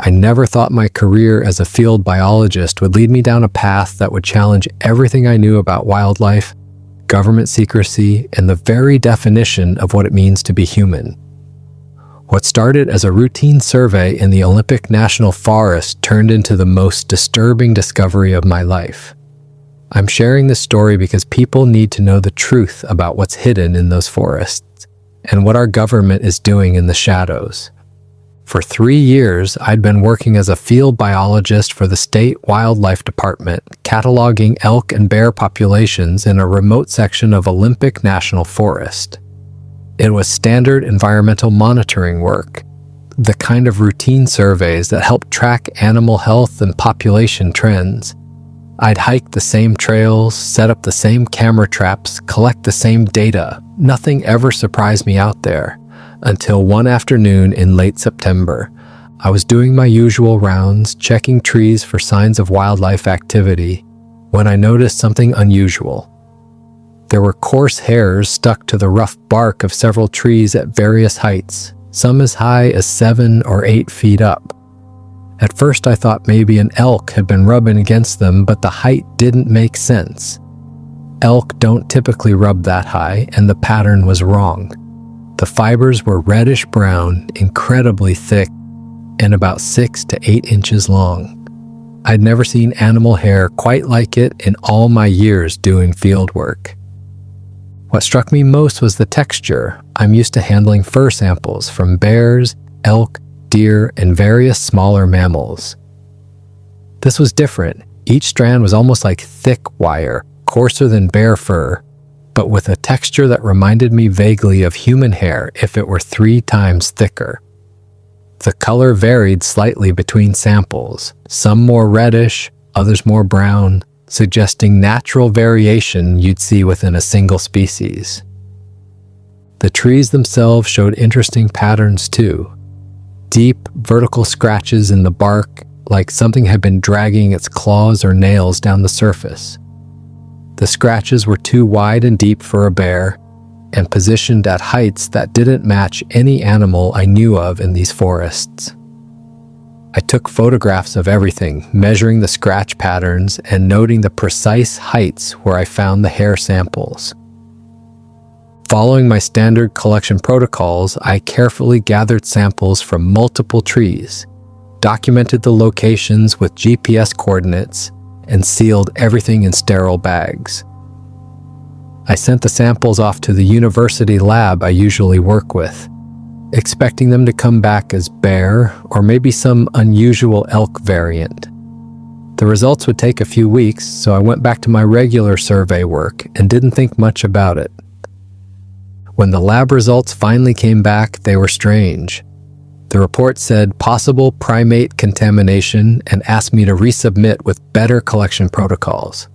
I never thought my career as a field biologist would lead me down a path that would challenge everything I knew about wildlife, government secrecy, and the very definition of what it means to be human. What started as a routine survey in the Olympic National Forest turned into the most disturbing discovery of my life. I'm sharing this story because people need to know the truth about what's hidden in those forests and what our government is doing in the shadows. For 3 years, I'd been working as a field biologist for the state wildlife department, cataloging elk and bear populations in a remote section of Olympic National Forest. It was standard environmental monitoring work, the kind of routine surveys that help track animal health and population trends. I'd hike the same trails, set up the same camera traps, collect the same data. Nothing ever surprised me out there. Until one afternoon in late September, I was doing my usual rounds, checking trees for signs of wildlife activity, when I noticed something unusual. There were coarse hairs stuck to the rough bark of several trees at various heights, some as high as 7 or 8 feet up. At first I thought maybe an elk had been rubbing against them, but the height didn't make sense. Elk don't typically rub that high, and the pattern was wrong. The fibers were reddish-brown, incredibly thick, and about 6 to 8 inches long. I'd never seen animal hair quite like it in all my years doing field work. What struck me most was the texture. I'm used to handling fur samples from bears, elk, deer, and various smaller mammals. This was different. Each strand was almost like thick wire, coarser than bear fur, but with a texture that reminded me vaguely of human hair if it were 3 times thicker. The color varied slightly between samples, some more reddish, others more brown, suggesting natural variation you'd see within a single species. The trees themselves showed interesting patterns too. Deep, vertical scratches in the bark, like something had been dragging its claws or nails down the surface. The scratches were too wide and deep for a bear, and positioned at heights that didn't match any animal I knew of in these forests. I took photographs of everything, measuring the scratch patterns and noting the precise heights where I found the hair samples. Following my standard collection protocols, I carefully gathered samples from multiple trees, documented the locations with GPS coordinates, and sealed everything in sterile bags. I sent the samples off to the university lab I usually work with, expecting them to come back as bear or maybe some unusual elk variant. The results would take a few weeks, so I went back to my regular survey work and didn't think much about it. When the lab results finally came back, they were strange. The report said possible primate contamination and asked me to resubmit with better collection protocols.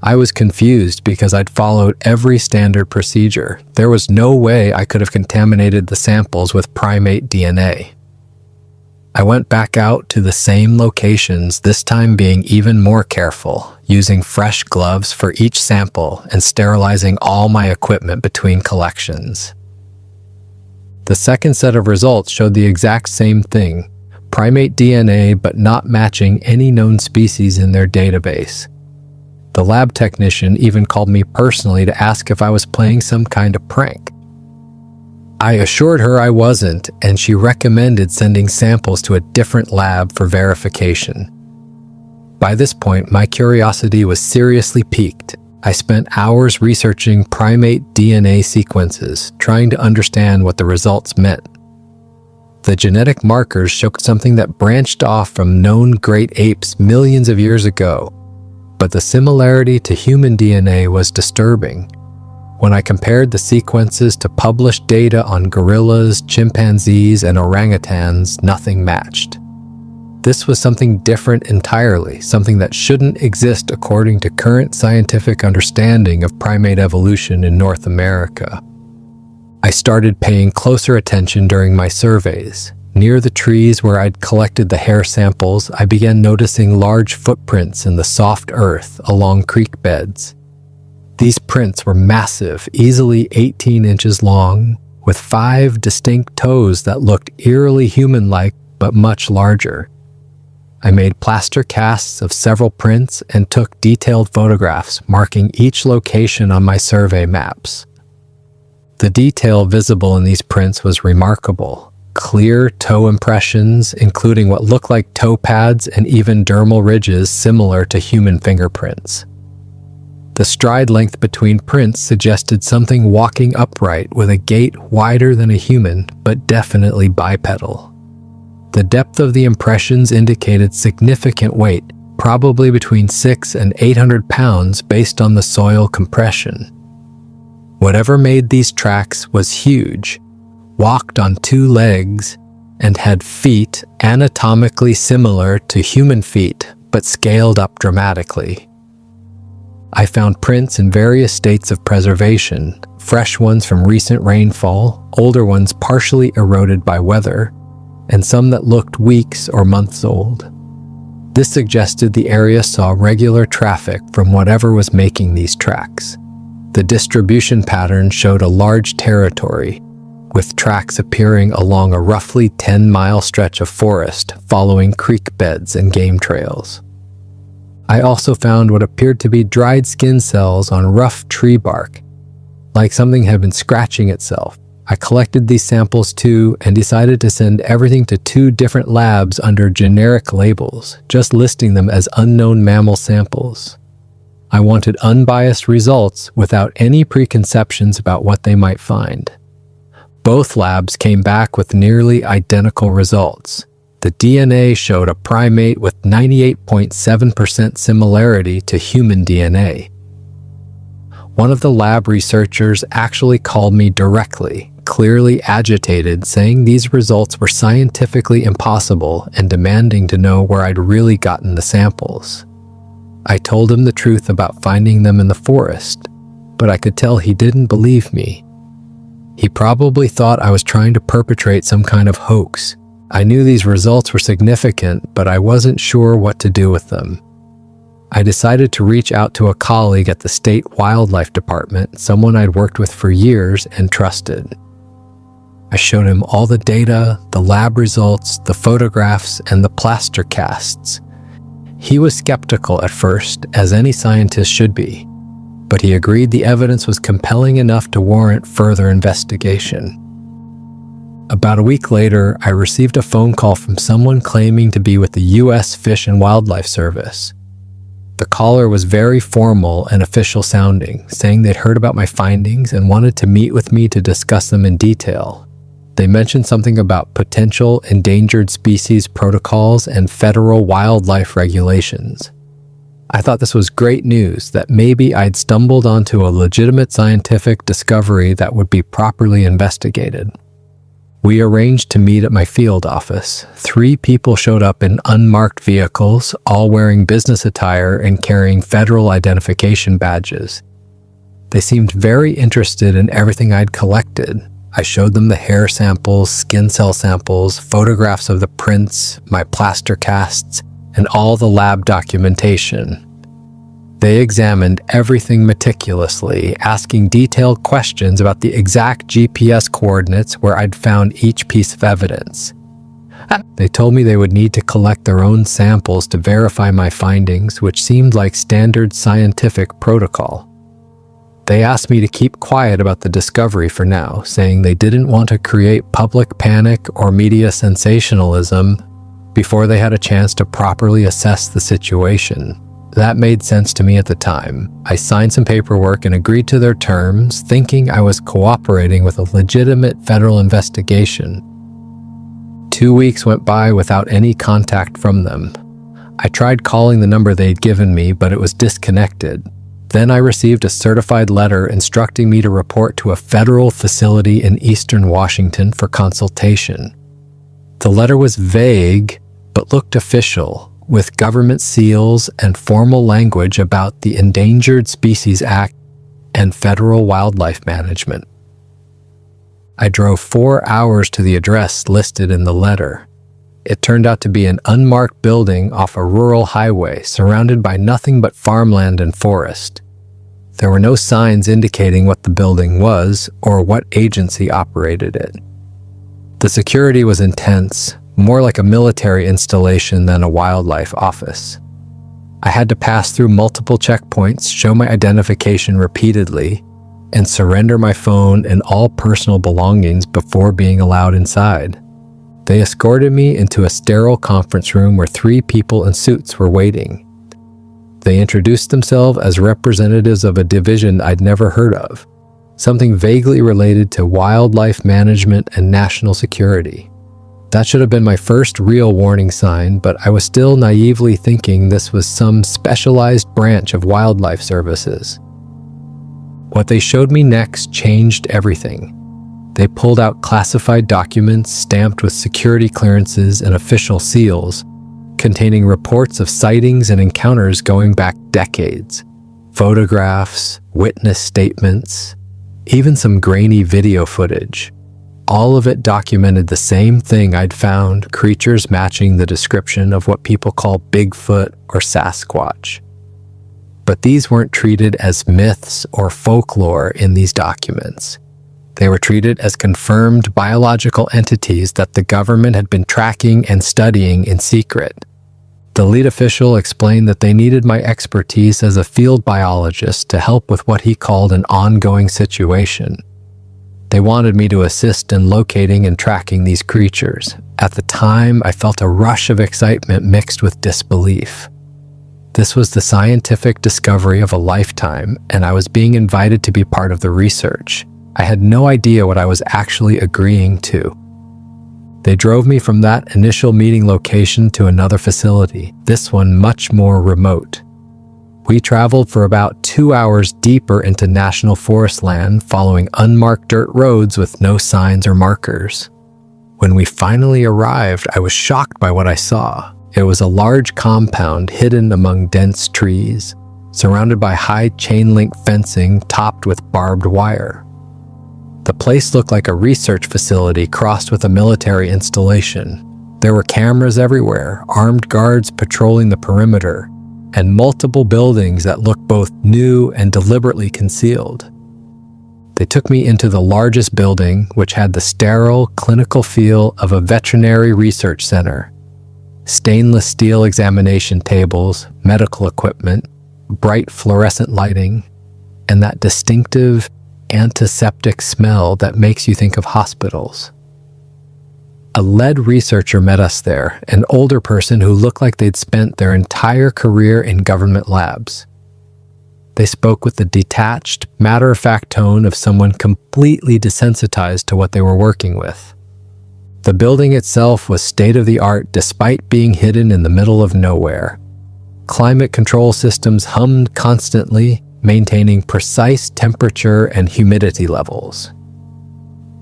I was confused because I'd followed every standard procedure. There was no way I could have contaminated the samples with primate DNA. I went back out to the same locations, this time being even more careful, using fresh gloves for each sample and sterilizing all my equipment between collections. The second set of results showed the exact same thing, primate DNA but not matching any known species in their database. The lab technician even called me personally to ask if I was playing some kind of prank. I assured her I wasn't, and she recommended sending samples to a different lab for verification. By this point, my curiosity was seriously piqued. I spent hours researching primate DNA sequences, trying to understand what the results meant. The genetic markers showed something that branched off from known great apes millions of years ago, but the similarity to human DNA was disturbing. When I compared the sequences to published data on gorillas, chimpanzees, and orangutans, nothing matched. This was something different entirely, something that shouldn't exist according to current scientific understanding of primate evolution in North America. I started paying closer attention during my surveys. Near the trees where I'd collected the hair samples, I began noticing large footprints in the soft earth along creek beds. These prints were massive, easily 18 inches long, with 5 distinct toes that looked eerily human-like but much larger. I made plaster casts of several prints and took detailed photographs marking each location on my survey maps. The detail visible in these prints was remarkable. Clear toe impressions, including what looked like toe pads and even dermal ridges similar to human fingerprints. The stride length between prints suggested something walking upright with a gait wider than a human, but definitely bipedal. The depth of the impressions indicated significant weight, probably between 600 and 800 pounds based on the soil compression. Whatever made these tracks was huge, walked on 2 legs, and had feet anatomically similar to human feet, but scaled up dramatically. I found prints in various states of preservation, fresh ones from recent rainfall, older ones partially eroded by weather, and some that looked weeks or months old. This suggested the area saw regular traffic from whatever was making these tracks. The distribution pattern showed a large territory, with tracks appearing along a roughly 10-mile stretch of forest following creek beds and game trails. I also found what appeared to be dried skin cells on rough tree bark, like something had been scratching itself. I collected these samples too and decided to send everything to 2 different labs under generic labels, just listing them as unknown mammal samples. I wanted unbiased results without any preconceptions about what they might find. Both labs came back with nearly identical results. The DNA showed a primate with 98.7% similarity to human DNA. One of the lab researchers actually called me directly, clearly agitated, saying these results were scientifically impossible and demanding to know where I'd really gotten the samples. I told him the truth about finding them in the forest, but I could tell he didn't believe me. He probably thought I was trying to perpetrate some kind of hoax. I knew these results were significant, but I wasn't sure what to do with them. I decided to reach out to a colleague at the State Wildlife Department, someone I'd worked with for years and trusted. I showed him all the data, the lab results, the photographs, and the plaster casts. He was skeptical at first, as any scientist should be, but he agreed the evidence was compelling enough to warrant further investigation. About a week later, I received a phone call from someone claiming to be with the U.S. Fish and Wildlife Service. The caller was very formal and official sounding, saying they'd heard about my findings and wanted to meet with me to discuss them in detail. They mentioned something about potential endangered species protocols and federal wildlife regulations. I thought this was great news, that maybe I'd stumbled onto a legitimate scientific discovery that would be properly investigated. We arranged to meet at my field office. 3 people showed up in unmarked vehicles, all wearing business attire and carrying federal identification badges. They seemed very interested in everything I'd collected. I showed them the hair samples, skin cell samples, photographs of the prints, my plaster casts, and all the lab documentation. They examined everything meticulously, asking detailed questions about the exact GPS coordinates where I'd found each piece of evidence. They told me they would need to collect their own samples to verify my findings, which seemed like standard scientific protocol. They asked me to keep quiet about the discovery for now, saying they didn't want to create public panic or media sensationalism before they had a chance to properly assess the situation. That made sense to me at the time. I signed some paperwork and agreed to their terms, thinking I was cooperating with a legitimate federal investigation. 2 weeks went by without any contact from them. I tried calling the number they'd given me, but it was disconnected. Then I received a certified letter instructing me to report to a federal facility in eastern Washington for consultation. The letter was vague, but looked official, with government seals and formal language about the Endangered Species Act and federal wildlife management. I drove 4 hours to the address listed in the letter. It turned out to be an unmarked building off a rural highway surrounded by nothing but farmland and forest. There were no signs indicating what the building was or what agency operated it. The security was intense, more like a military installation than a wildlife office. I had to pass through multiple checkpoints, show my identification repeatedly, and surrender my phone and all personal belongings before being allowed inside. They escorted me into a sterile conference room where 3 people in suits were waiting. They introduced themselves as representatives of a division I'd never heard of, something vaguely related to wildlife management and national security. That should have been my first real warning sign, but I was still naively thinking this was some specialized branch of wildlife services. What they showed me next changed everything. They pulled out classified documents stamped with security clearances and official seals, containing reports of sightings and encounters going back decades. Photographs, witness statements, even some grainy video footage. All of it documented the same thing I'd found, creatures matching the description of what people call Bigfoot or Sasquatch. But these weren't treated as myths or folklore in these documents. They were treated as confirmed biological entities that the government had been tracking and studying in secret. The lead official explained that they needed my expertise as a field biologist to help with what he called an ongoing situation. They wanted me to assist in locating and tracking these creatures. At the time, I felt a rush of excitement mixed with disbelief. This was the scientific discovery of a lifetime, and I was being invited to be part of the research. I had no idea what I was actually agreeing to. They drove me from that initial meeting location to another facility, this one much more remote. We traveled for about 2 hours deeper into national forest land, following unmarked dirt roads with no signs or markers. When we finally arrived, I was shocked by what I saw. It was a large compound hidden among dense trees, surrounded by high chain-link fencing topped with barbed wire. The place looked like a research facility crossed with a military installation. There were cameras everywhere, armed guards patrolling the perimeter, and multiple buildings that looked both new and deliberately concealed. They took me into the largest building, which had the sterile, clinical feel of a veterinary research center. Stainless steel examination tables, medical equipment, bright fluorescent lighting, and that distinctive antiseptic smell that makes you think of hospitals. A lead researcher met us there, an older person who looked like they'd spent their entire career in government labs. They spoke with the detached, matter-of-fact tone of someone completely desensitized to what they were working with. The building itself was state-of-the-art despite being hidden in the middle of nowhere. Climate control systems hummed constantly, maintaining precise temperature and humidity levels.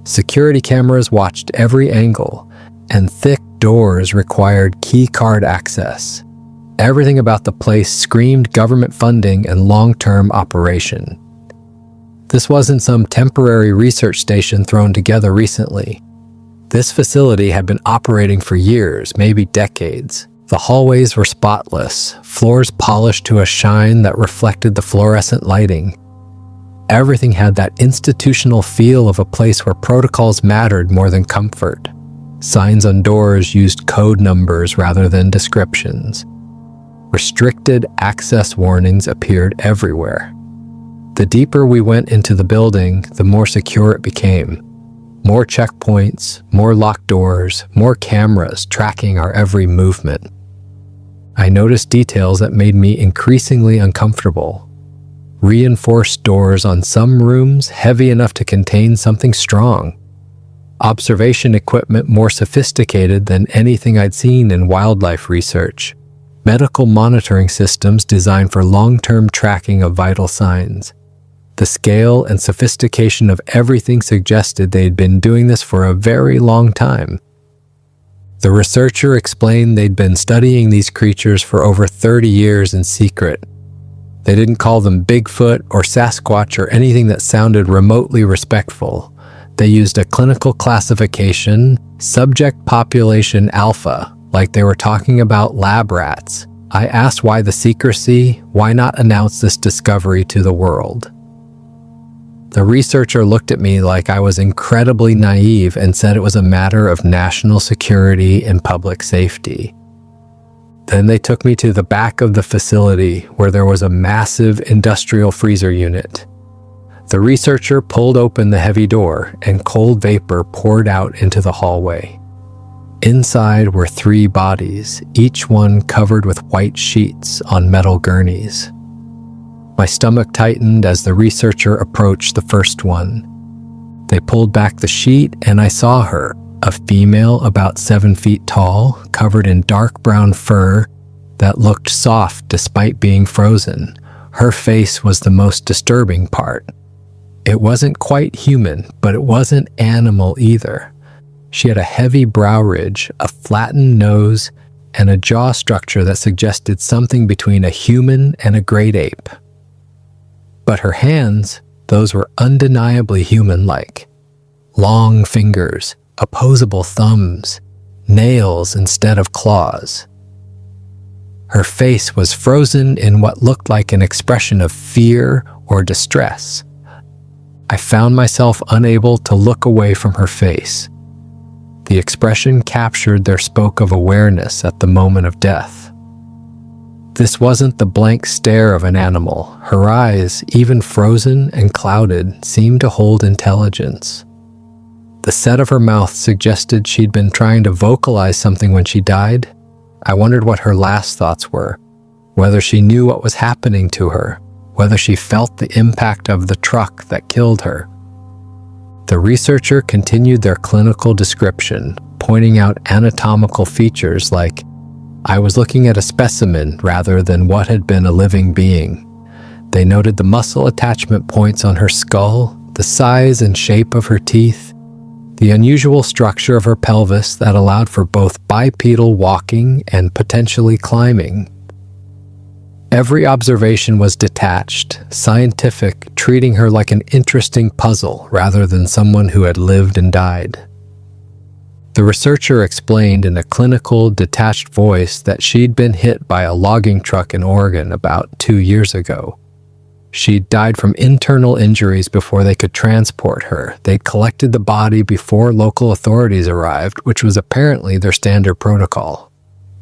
Security cameras watched every angle, and thick doors required key card access. Everything about the place screamed government funding and long-term operation. This wasn't some temporary research station thrown together recently. This facility had been operating for years, maybe decades. The hallways were spotless, floors polished to a shine that reflected the fluorescent lighting. Everything had that institutional feel of a place where protocols mattered more than comfort. Signs on doors used code numbers rather than descriptions. Restricted access warnings appeared everywhere. The deeper we went into the building, the more secure it became. More checkpoints, more locked doors, more cameras tracking our every movement. I noticed details that made me increasingly uncomfortable. Reinforced doors on some rooms heavy enough to contain something strong. Observation equipment more sophisticated than anything I'd seen in wildlife research. Medical monitoring systems designed for long-term tracking of vital signs. The scale and sophistication of everything suggested they'd been doing this for a very long time. The researcher explained they'd been studying these creatures for over 30 years in secret. They didn't call them Bigfoot or Sasquatch or anything that sounded remotely respectful. They used a clinical classification, subject population alpha, like they were talking about lab rats. I asked why the secrecy, why not announce this discovery to the world? The researcher looked at me like I was incredibly naive and said it was a matter of national security and public safety. Then they took me to the back of the facility where there was a massive industrial freezer unit. The researcher pulled open the heavy door and cold vapor poured out into the hallway. Inside were 3 bodies, each one covered with white sheets on metal gurneys. My stomach tightened as the researcher approached the first one. They pulled back the sheet and I saw her, a female about 7 feet tall, covered in dark brown fur that looked soft despite being frozen. Her face was the most disturbing part. It wasn't quite human, but it wasn't animal either. She had a heavy brow ridge, a flattened nose, and a jaw structure that suggested something between a human and a great ape. But her hands, those were undeniably human-like. Long fingers, opposable thumbs, nails instead of claws. Her face was frozen in what looked like an expression of fear or distress. I found myself unable to look away from her face. The expression captured their spoke of awareness at the moment of death. This wasn't the blank stare of an animal. Her eyes, even frozen and clouded, seemed to hold intelligence. The set of her mouth suggested she'd been trying to vocalize something when she died. I wondered what her last thoughts were, whether she knew what was happening to her, whether she felt the impact of the truck that killed her. The researcher continued their clinical description, pointing out anatomical features like, I was looking at a specimen rather than what had been a living being. They noted the muscle attachment points on her skull, the size and shape of her teeth, the unusual structure of her pelvis that allowed for both bipedal walking and potentially climbing. Every observation was detached, scientific, treating her like an interesting puzzle rather than someone who had lived and died. The researcher explained in a clinical, detached voice that she'd been hit by a logging truck in Oregon about 2 years ago. She'd died from internal injuries before they could transport her. They'd collected the body before local authorities arrived, which was apparently their standard protocol.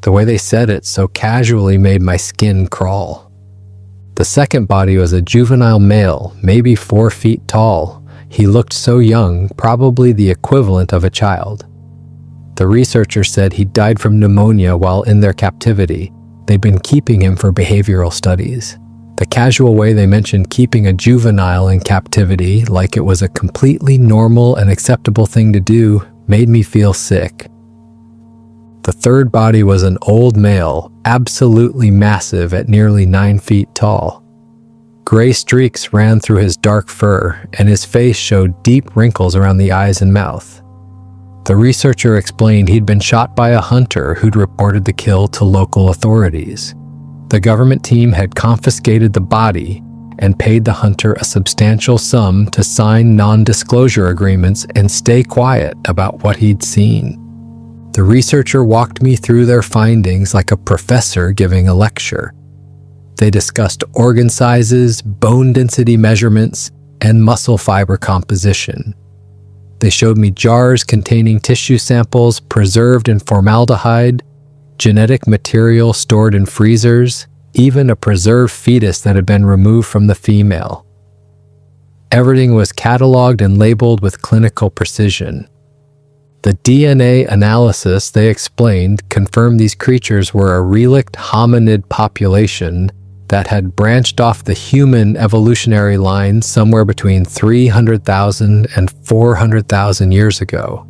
The way they said it so casually made my skin crawl. The second body was a juvenile male, maybe 4 feet tall. He looked so young, probably the equivalent of a child. The researcher said he died from pneumonia while in their captivity. They'd been keeping him for behavioral studies. The casual way they mentioned keeping a juvenile in captivity, like it was a completely normal and acceptable thing to do, made me feel sick. The third body was an old male, absolutely massive at nearly 9 feet tall. Gray streaks ran through his dark fur, and his face showed deep wrinkles around the eyes and mouth. The researcher explained he'd been shot by a hunter who'd reported the kill to local authorities. The government team had confiscated the body and paid the hunter a substantial sum to sign non-disclosure agreements and stay quiet about what he'd seen. The researcher walked me through their findings like a professor giving a lecture. They discussed organ sizes, bone density measurements, and muscle fiber composition. They showed me jars containing tissue samples preserved in formaldehyde, genetic material stored in freezers, even a preserved fetus that had been removed from the female. Everything was cataloged and labeled with clinical precision. The DNA analysis, they explained, confirmed these creatures were a relict hominid population that had branched off the human evolutionary line somewhere between 300,000 and 400,000 years ago.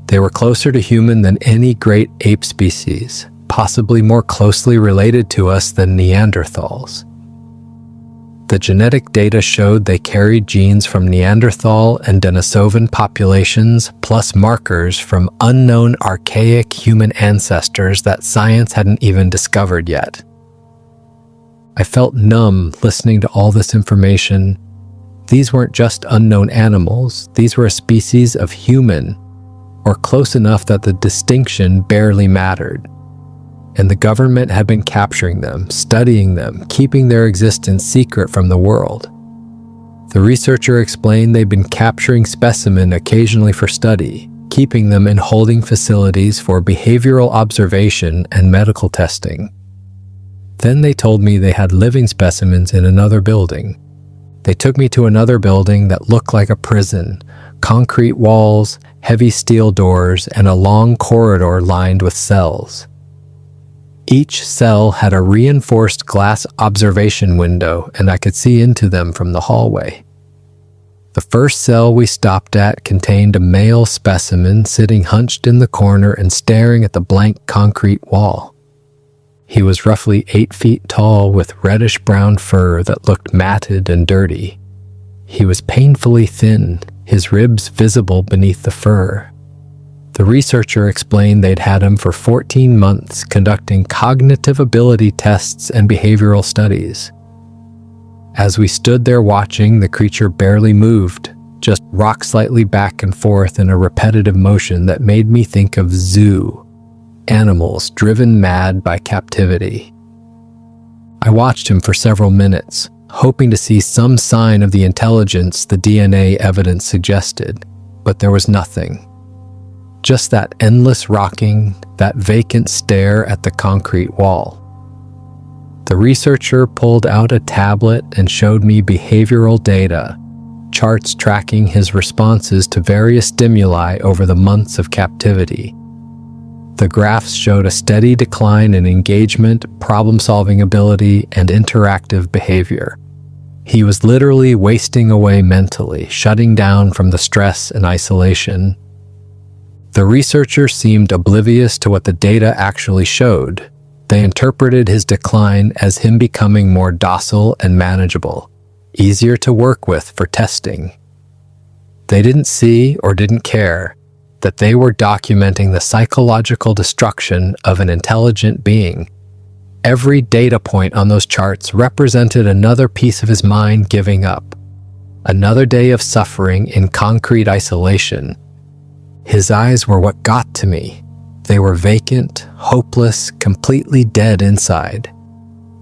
They were closer to human than any great ape species, possibly more closely related to us than Neanderthals. The genetic data showed they carried genes from Neanderthal and Denisovan populations, plus markers from unknown archaic human ancestors that science hadn't even discovered yet. I felt numb listening to all this information. These weren't just unknown animals, these were a species of human, or close enough that the distinction barely mattered. And the government had been capturing them, studying them, keeping their existence secret from the world. The researcher explained they'd been capturing specimens occasionally for study, keeping them in holding facilities for behavioral observation and medical testing. Then they told me they had living specimens in another building. They took me to another building that looked like a prison, concrete walls, heavy steel doors, and a long corridor lined with cells. Each cell had a reinforced glass observation window, and I could see into them from the hallway. The first cell we stopped at contained a male specimen sitting hunched in the corner and staring at the blank concrete wall. He was roughly 8 feet tall with reddish-brown fur that looked matted and dirty. He was painfully thin, his ribs visible beneath the fur. The researcher explained they'd had him for 14 months conducting cognitive ability tests and behavioral studies. As we stood there watching, the creature barely moved, just rocked slightly back and forth in a repetitive motion that made me think of zoo animals driven mad by captivity. I watched him for several minutes, hoping to see some sign of the intelligence the DNA evidence suggested, but there was nothing. Just that endless rocking, that vacant stare at the concrete wall. The researcher pulled out a tablet and showed me behavioral data, charts tracking his responses to various stimuli over the months of captivity. The graphs showed a steady decline in engagement, problem-solving ability, and interactive behavior. He was literally wasting away mentally, shutting down from the stress and isolation. The researcher seemed oblivious to what the data actually showed. They interpreted his decline as him becoming more docile and manageable, easier to work with for testing. They didn't see or didn't care that they were documenting the psychological destruction of an intelligent being. Every data point on those charts represented another piece of his mind giving up, another day of suffering in concrete isolation. His eyes were what got to me. They were vacant, hopeless, completely dead inside.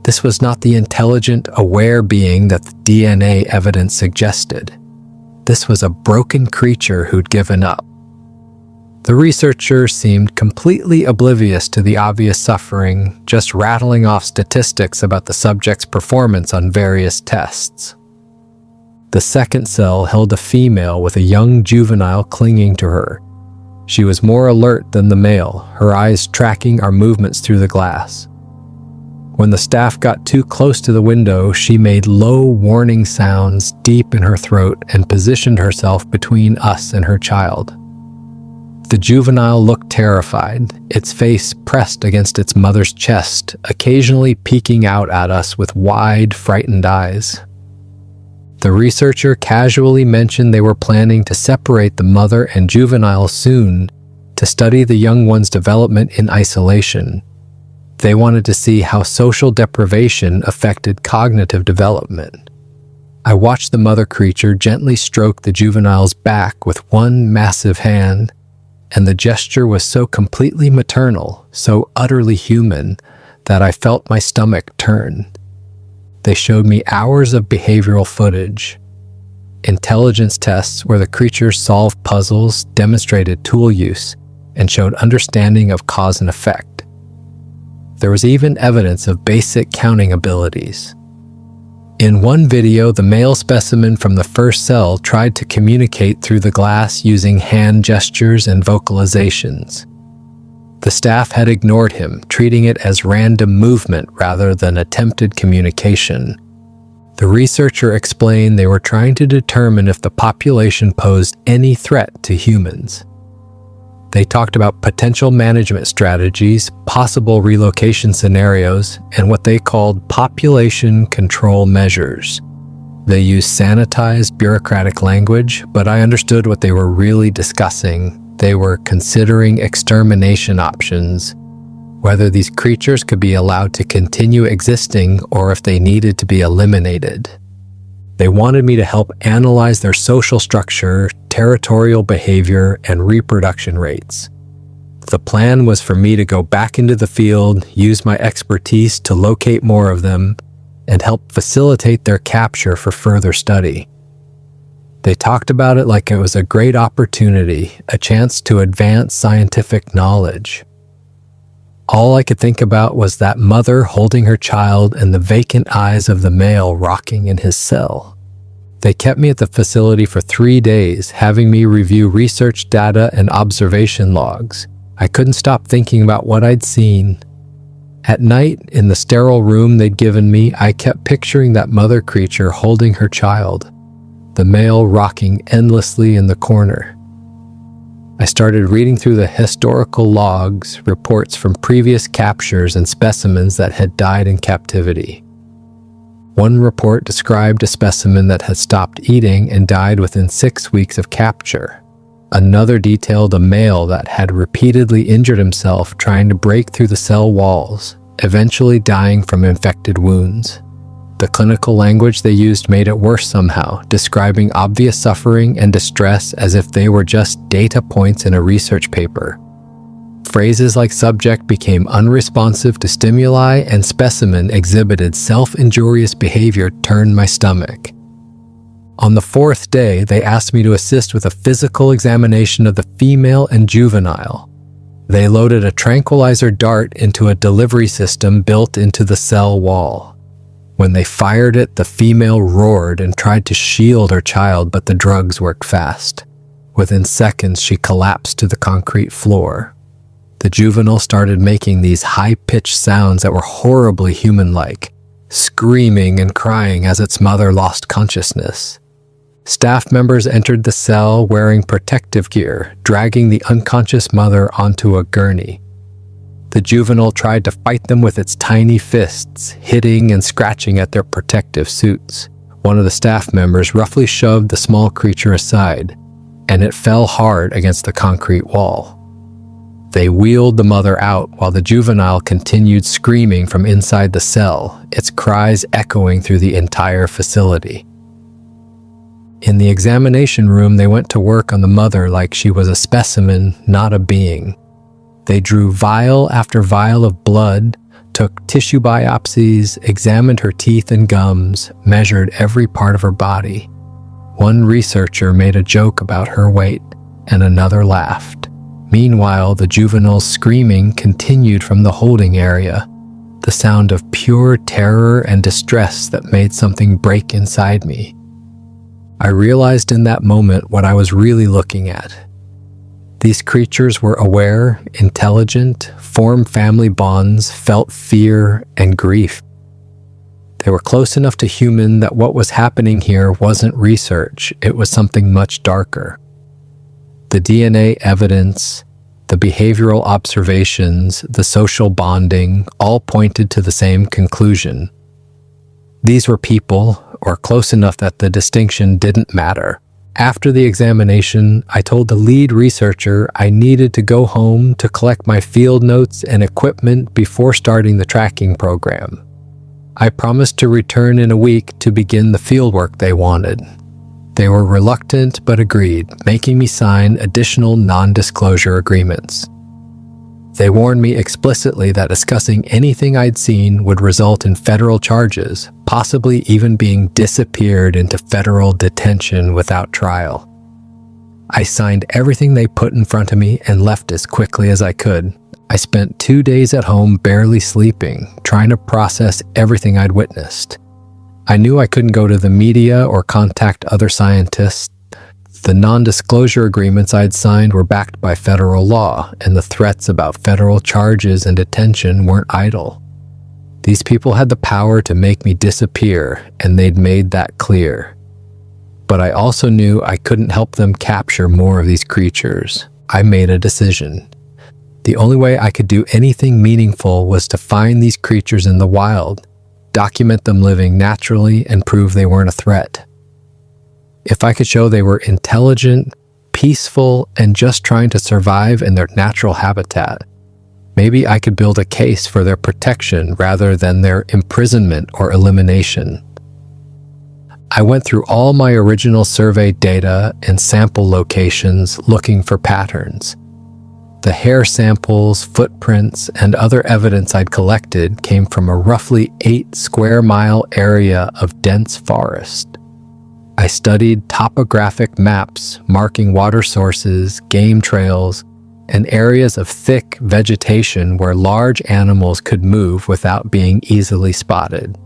This was not the intelligent, aware being that the DNA evidence suggested. This was a broken creature who'd given up. The researcher seemed completely oblivious to the obvious suffering, just rattling off statistics about the subject's performance on various tests. The second cell held a female with a young juvenile clinging to her. She was more alert than the male, her eyes tracking our movements through the glass. When the staff got too close to the window, she made low warning sounds deep in her throat and positioned herself between us and her child. The juvenile looked terrified, its face pressed against its mother's chest, occasionally peeking out at us with wide, frightened eyes. The researcher casually mentioned they were planning to separate the mother and juvenile soon to study the young one's development in isolation. They wanted to see how social deprivation affected cognitive development. I watched the mother creature gently stroke the juvenile's back with one massive hand, and the gesture was so completely maternal, so utterly human, that I felt my stomach turn. They showed me hours of behavioral footage, intelligence tests where the creature solved puzzles, demonstrated tool use, and showed understanding of cause and effect. There was even evidence of basic counting abilities. In one video, the male specimen from the first cell tried to communicate through the glass using hand gestures and vocalizations. The staff had ignored him, treating it as random movement rather than attempted communication. The researcher explained they were trying to determine if the population posed any threat to humans. They talked about potential management strategies, possible relocation scenarios, and what they called population control measures. They used sanitized bureaucratic language, but I understood what they were really discussing. They were considering extermination options, whether these creatures could be allowed to continue existing or if they needed to be eliminated. They wanted me to help analyze their social structure, territorial behavior, and reproduction rates. The plan was for me to go back into the field, use my expertise to locate more of them, and help facilitate their capture for further study. They talked about it like it was a great opportunity, a chance to advance scientific knowledge. All I could think about was that mother holding her child and the vacant eyes of the male rocking in his cell. They kept me at the facility for 3 days, having me review research data and observation logs. I couldn't stop thinking about what I'd seen. At night, in the sterile room they'd given me, I kept picturing that mother creature holding her child, the male rocking endlessly in the corner. I started reading through the historical logs, reports from previous captures and specimens that had died in captivity. One report described a specimen that had stopped eating and died within 6 weeks of capture. Another detailed a male that had repeatedly injured himself trying to break through the cell walls, eventually dying from infected wounds. The clinical language they used made it worse somehow, describing obvious suffering and distress as if they were just data points in a research paper. Phrases like subject became unresponsive to stimuli and specimen exhibited self-injurious behavior turned my stomach. On the 4th day, they asked me to assist with a physical examination of the female and juvenile. They loaded a tranquilizer dart into a delivery system built into the cell wall. When they fired it, the female roared and tried to shield her child, but the drugs worked fast. Within seconds, she collapsed to the concrete floor. The juvenile started making these high-pitched sounds that were horribly human-like, screaming and crying as its mother lost consciousness. Staff members entered the cell wearing protective gear, dragging the unconscious mother onto a gurney. The juvenile tried to fight them with its tiny fists, hitting and scratching at their protective suits. One of the staff members roughly shoved the small creature aside, and it fell hard against the concrete wall. They wheeled the mother out while the juvenile continued screaming from inside the cell, its cries echoing through the entire facility. In the examination room, they went to work on the mother like she was a specimen, not a being. They drew vial after vial of blood, took tissue biopsies, examined her teeth and gums, measured every part of her body. One researcher made a joke about her weight, and another laughed. Meanwhile, the juvenile's screaming continued from the holding area, the sound of pure terror and distress that made something break inside me. I realized in that moment what I was really looking at. These creatures were aware, intelligent, formed family bonds, felt fear and grief. They were close enough to human that what was happening here wasn't research, it was something much darker. The DNA evidence, the behavioral observations, the social bonding, all pointed to the same conclusion. These were people, or close enough that the distinction didn't matter. After the examination, I told the lead researcher I needed to go home to collect my field notes and equipment before starting the tracking program. I promised to return in a week to begin the fieldwork they wanted. They were reluctant but agreed, making me sign additional non-disclosure agreements. They warned me explicitly that discussing anything I'd seen would result in federal charges, possibly even being disappeared into federal detention without trial. I signed everything they put in front of me and left as quickly as I could. I spent 2 days at home barely sleeping, trying to process everything I'd witnessed. I knew I couldn't go to the media or contact other scientists. The non-disclosure agreements I'd signed were backed by federal law, and the threats about federal charges and detention weren't idle. These people had the power to make me disappear, and they'd made that clear. But I also knew I couldn't help them capture more of these creatures. I made a decision. The only way I could do anything meaningful was to find these creatures in the wild, document them living naturally, and prove they weren't a threat. If I could show they were intelligent, peaceful, and just trying to survive in their natural habitat, maybe I could build a case for their protection rather than their imprisonment or elimination. I went through all my original survey data and sample locations looking for patterns. The hair samples, footprints, and other evidence I'd collected came from a roughly 8 square mile area of dense forest. I studied topographic maps marking water sources, game trails, and areas of thick vegetation where large animals could move without being easily spotted.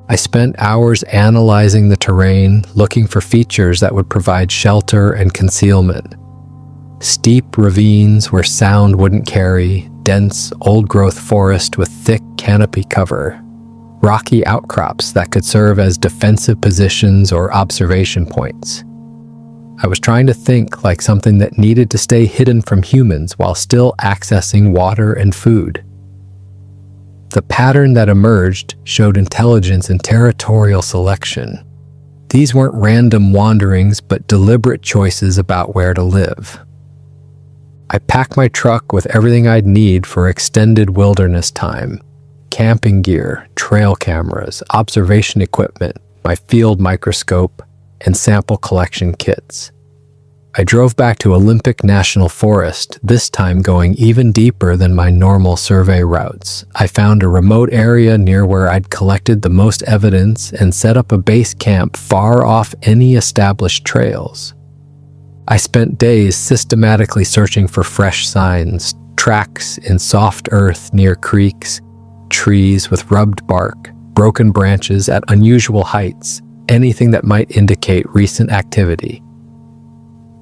I spent hours analyzing the terrain, looking for features that would provide shelter and concealment. Steep ravines where sound wouldn't carry, dense, old-growth forest with thick canopy cover, rocky outcrops that could serve as defensive positions or observation points. I was trying to think like something that needed to stay hidden from humans while still accessing water and food. The pattern that emerged showed intelligence and territorial selection. These weren't random wanderings, but deliberate choices about where to live. I packed my truck with everything I'd need for extended wilderness time: camping gear, trail cameras, observation equipment, my field microscope, and sample collection kits. I drove back to Olympic National Forest, this time going even deeper than my normal survey routes. I found a remote area near where I'd collected the most evidence and set up a base camp far off any established trails. I spent days systematically searching for fresh signs, tracks in soft earth near creeks, trees with rubbed bark, broken branches at unusual heights, anything that might indicate recent activity.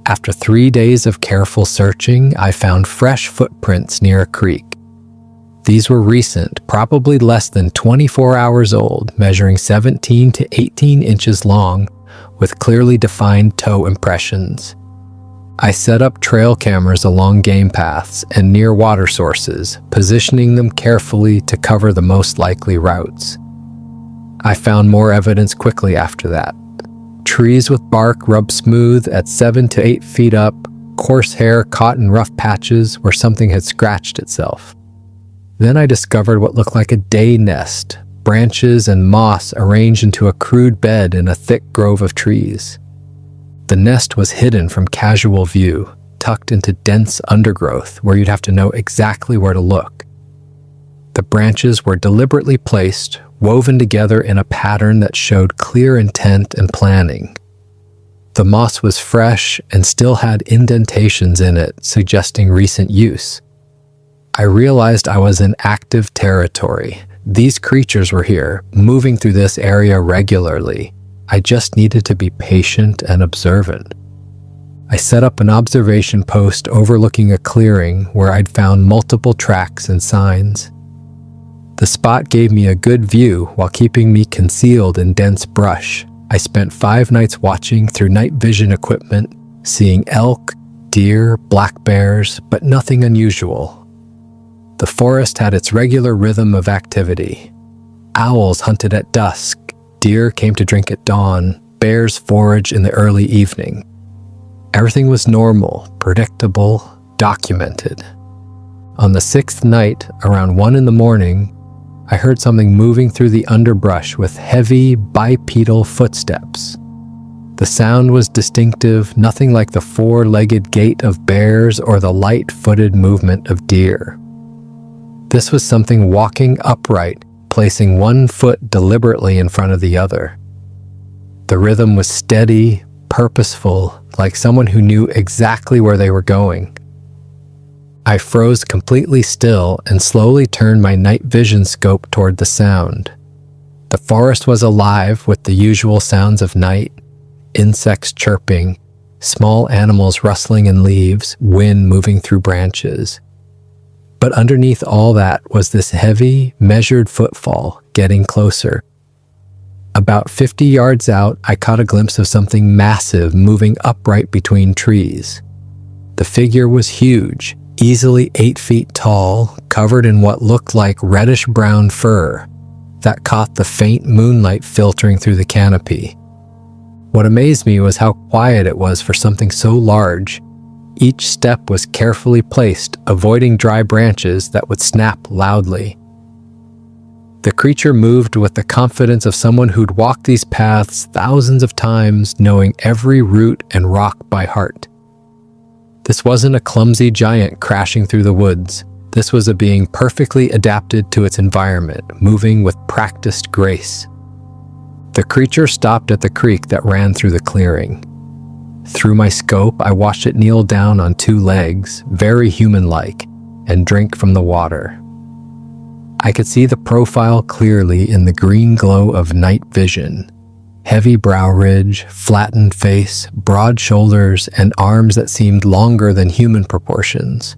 After 3 days of careful searching, I found fresh footprints near a creek. These were recent, probably less than 24 hours old, measuring 17 to 18 inches long, with clearly defined toe impressions. I set up trail cameras along game paths and near water sources, positioning them carefully to cover the most likely routes. I found more evidence quickly after that. Trees with bark rubbed smooth at 7 to 8 feet up, coarse hair caught in rough patches where something had scratched itself. Then I discovered what looked like a day nest, branches and moss arranged into a crude bed in a thick grove of trees. The nest was hidden from casual view, tucked into dense undergrowth where you'd have to know exactly where to look. The branches were deliberately placed, woven together in a pattern that showed clear intent and planning. The moss was fresh and still had indentations in it, suggesting recent use. I realized I was in active territory. These creatures were here, moving through this area regularly. I just needed to be patient and observant. I set up an observation post overlooking a clearing where I'd found multiple tracks and signs. The spot gave me a good view while keeping me concealed in dense brush. I spent 5 nights watching through night vision equipment, seeing elk, deer, black bears, but nothing unusual. The forest had its regular rhythm of activity. Owls hunted at dusk, deer came to drink at dawn, bears foraged in the early evening. Everything was normal, predictable, documented. On the 6th night, around 1 in the morning, I heard something moving through the underbrush with heavy, bipedal footsteps. The sound was distinctive, nothing like the 4-legged gait of bears or the light-footed movement of deer. This was something walking upright, placing one foot deliberately in front of the other. The rhythm was steady, purposeful, like someone who knew exactly where they were going. I froze completely still and slowly turned my night vision scope toward the sound. The forest was alive with the usual sounds of night: insects chirping, small animals rustling in leaves, wind moving through branches. But underneath all that was this heavy, measured footfall getting closer. About 50 yards out, I caught a glimpse of something massive moving upright between trees. The figure was huge, easily 8 feet tall, covered in what looked like reddish-brown fur that caught the faint moonlight filtering through the canopy. What amazed me was how quiet it was for something so large. Each step was carefully placed, avoiding dry branches that would snap loudly. The creature moved with the confidence of someone who'd walked these paths thousands of times, knowing every root and rock by heart. This wasn't a clumsy giant crashing through the woods. This was a being perfectly adapted to its environment, moving with practiced grace. The creature stopped at the creek that ran through the clearing. Through my scope, I watched it kneel down on two legs, very human-like, and drink from the water. I could see the profile clearly in the green glow of night vision. Heavy brow ridge, flattened face, broad shoulders, and arms that seemed longer than human proportions.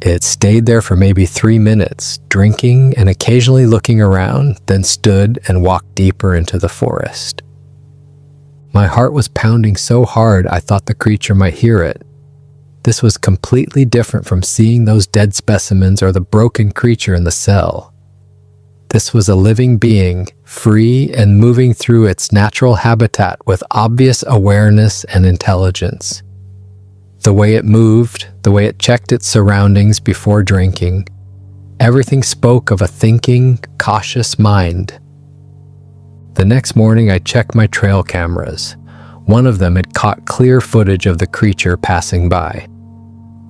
It stayed there for maybe 3 minutes, drinking and occasionally looking around, then stood and walked deeper into the forest. My heart was pounding so hard I thought the creature might hear it. This was completely different from seeing those dead specimens or the broken creature in the cell. This was a living being, free and moving through its natural habitat with obvious awareness and intelligence. The way it moved, the way it checked its surroundings before drinking, everything spoke of a thinking, cautious mind. The next morning I checked my trail cameras. One of them had caught clear footage of the creature passing by.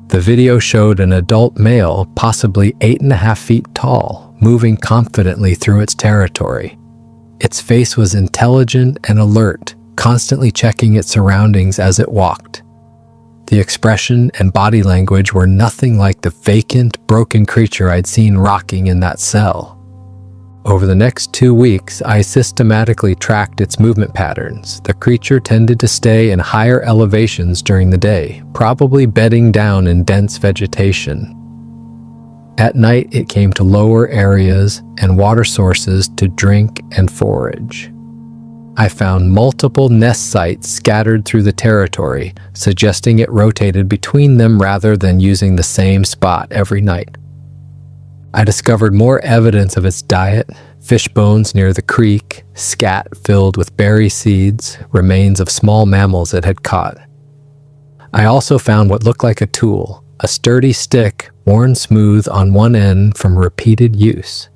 The video showed an adult male, possibly 8.5 feet tall, moving confidently through its territory. Its face was intelligent and alert, constantly checking its surroundings as it walked. The expression and body language were nothing like the vacant, broken creature I'd seen rocking in that cell. Over the next 2 weeks, I systematically tracked its movement patterns. The creature tended to stay in higher elevations during the day, probably bedding down in dense vegetation. At night, it came to lower areas and water sources to drink and forage. I found multiple nest sites scattered through the territory, suggesting it rotated between them rather than using the same spot every night. I discovered more evidence of its diet: fish bones near the creek, scat filled with berry seeds, remains of small mammals it had caught. I also found what looked like a tool, a sturdy stick worn smooth on one end from repeated use.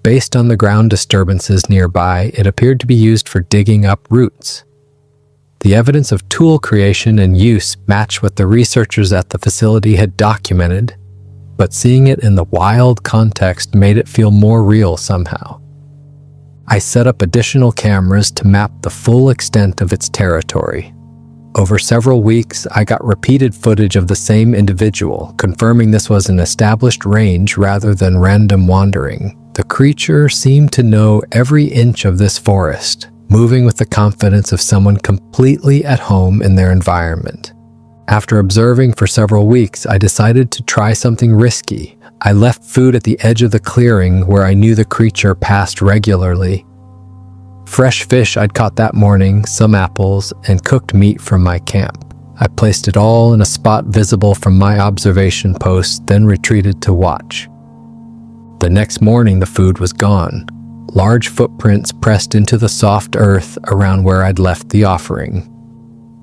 Based on the ground disturbances nearby, it appeared to be used for digging up roots. The evidence of tool creation and use matched what the researchers at the facility had documented, but seeing it in the wild context made it feel more real somehow. I set up additional cameras to map the full extent of its territory. Over several weeks, I got repeated footage of the same individual, confirming this was an established range rather than random wandering. The creature seemed to know every inch of this forest, moving with the confidence of someone completely at home in their environment. After observing for several weeks, I decided to try something risky. I left food at the edge of the clearing where I knew the creature passed regularly. Fresh fish I'd caught that morning, some apples, and cooked meat from my camp. I placed it all in a spot visible from my observation post, then retreated to watch. The next morning, the food was gone. Large footprints pressed into the soft earth around where I'd left the offering.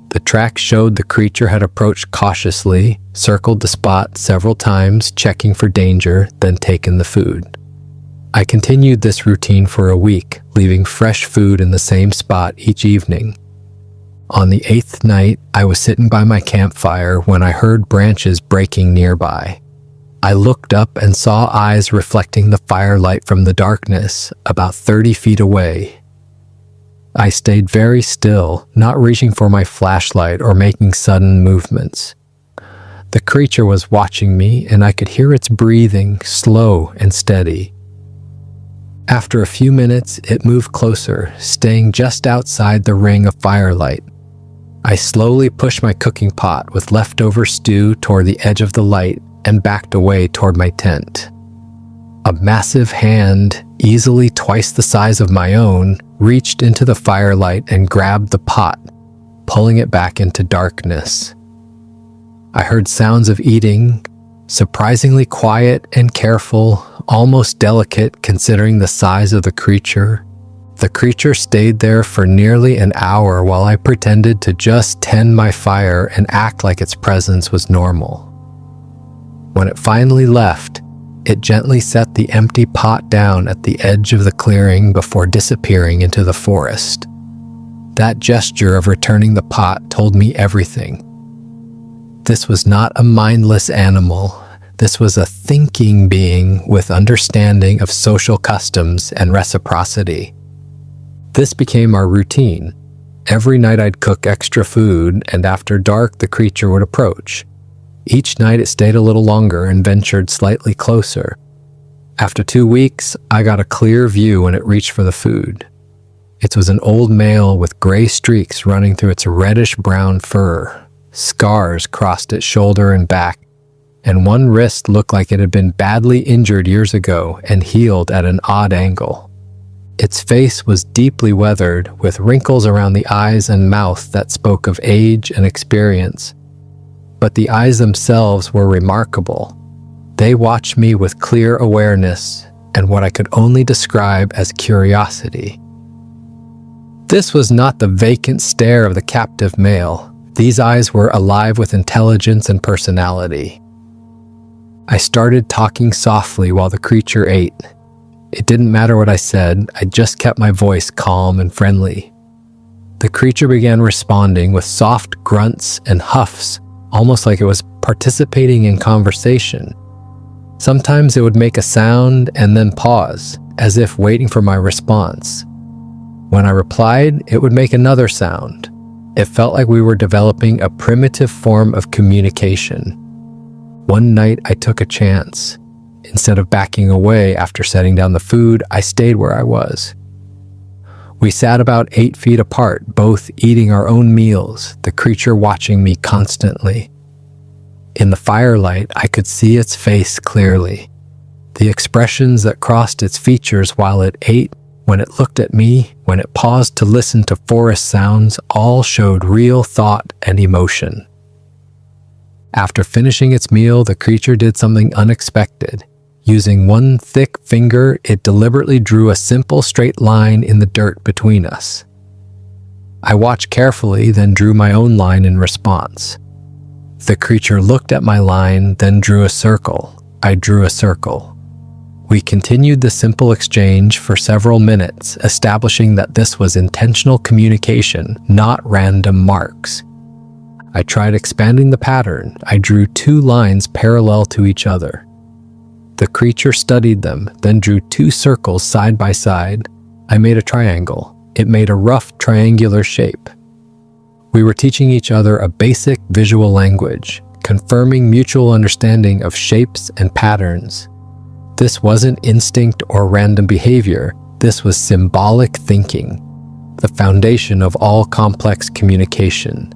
The track showed the creature had approached cautiously, circled the spot several times, checking for danger, then taken the food. I continued this routine for a week, leaving fresh food in the same spot each evening. On the 8th night, I was sitting by my campfire when I heard branches breaking nearby. I looked up and saw eyes reflecting the firelight from the darkness, about 30 feet away. I stayed very still, not reaching for my flashlight or making sudden movements. The creature was watching me, and I could hear its breathing, slow and steady. After a few minutes, it moved closer, staying just outside the ring of firelight. I slowly pushed my cooking pot with leftover stew toward the edge of the light and backed away toward my tent. A massive hand, easily twice the size of my own, reached into the firelight and grabbed the pot, pulling it back into darkness. I heard sounds of eating, surprisingly quiet and careful, almost delicate considering the size of the creature. The creature stayed there for nearly an hour while I pretended to just tend my fire and act like its presence was normal. When it finally left, it gently set the empty pot down at the edge of the clearing before disappearing into the forest. That gesture of returning the pot told me everything. This was not a mindless animal. This was a thinking being with understanding of social customs and reciprocity. This became our routine. Every night I'd cook extra food, and after dark the creature would approach. Each night it stayed a little longer and ventured slightly closer. After 2 weeks, I got a clear view when it reached for the food. It was an old male with gray streaks running through its reddish-brown fur. Scars crossed its shoulder and back, and one wrist looked like it had been badly injured years ago and healed at an odd angle. Its face was deeply weathered, with wrinkles around the eyes and mouth that spoke of age and experience. But the eyes themselves were remarkable. They watched me with clear awareness and what I could only describe as curiosity. This was not the vacant stare of the captive male. These eyes were alive with intelligence and personality. I started talking softly while the creature ate. It didn't matter what I said, I just kept my voice calm and friendly. The creature began responding with soft grunts and huffs, almost like it was participating in conversation. Sometimes it would make a sound and then pause, as if waiting for my response. When I replied, it would make another sound. It felt like we were developing a primitive form of communication. One night I took a chance. Instead of backing away after setting down the food, I stayed where I was. We sat about 8 feet apart, both eating our own meals, the creature watching me constantly. In the firelight, I could see its face clearly. The expressions that crossed its features while it ate, when it looked at me, when it paused to listen to forest sounds, all showed real thought and emotion. After finishing its meal, the creature did something unexpected. Using one thick finger, it deliberately drew a simple straight line in the dirt between us. I watched carefully, then drew my own line in response. The creature looked at my line, then drew a circle. I drew a circle. We continued the simple exchange for several minutes, establishing that this was intentional communication, not random marks. I tried expanding the pattern. I drew 2 lines parallel to each other. The creature studied them, then drew 2 circles side by side. I made a triangle. It made a rough triangular shape. We were teaching each other a basic visual language, confirming mutual understanding of shapes and patterns. This wasn't instinct or random behavior. This was symbolic thinking, the foundation of all complex communication.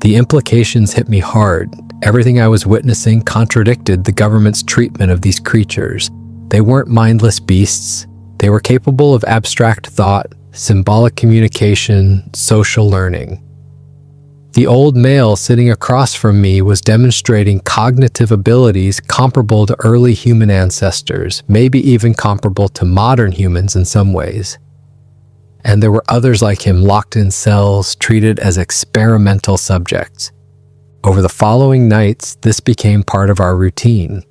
The implications hit me hard. Everything I was witnessing contradicted the government's treatment of these creatures. They weren't mindless beasts. They were capable of abstract thought, symbolic communication, social learning. The old male sitting across from me was demonstrating cognitive abilities comparable to early human ancestors, maybe even comparable to modern humans in some ways. And there were others like him locked in cells, treated as experimental subjects. Over the following nights, this became part of our routine.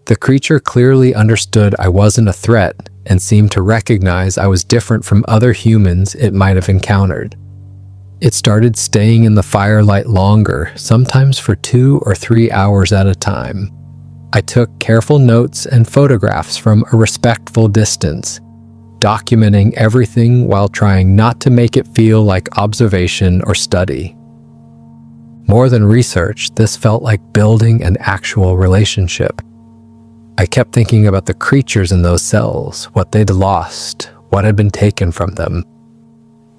The creature clearly understood I wasn't a threat and seemed to recognize I was different from other humans it might have encountered. It started staying in the firelight longer, sometimes for 2 or 3 hours at a time. I took careful notes and photographs from a respectful distance, documenting everything while trying not to make it feel like observation or study. More than research, this felt like building an actual relationship. I kept thinking about the creatures in those cells, what they'd lost, what had been taken from them.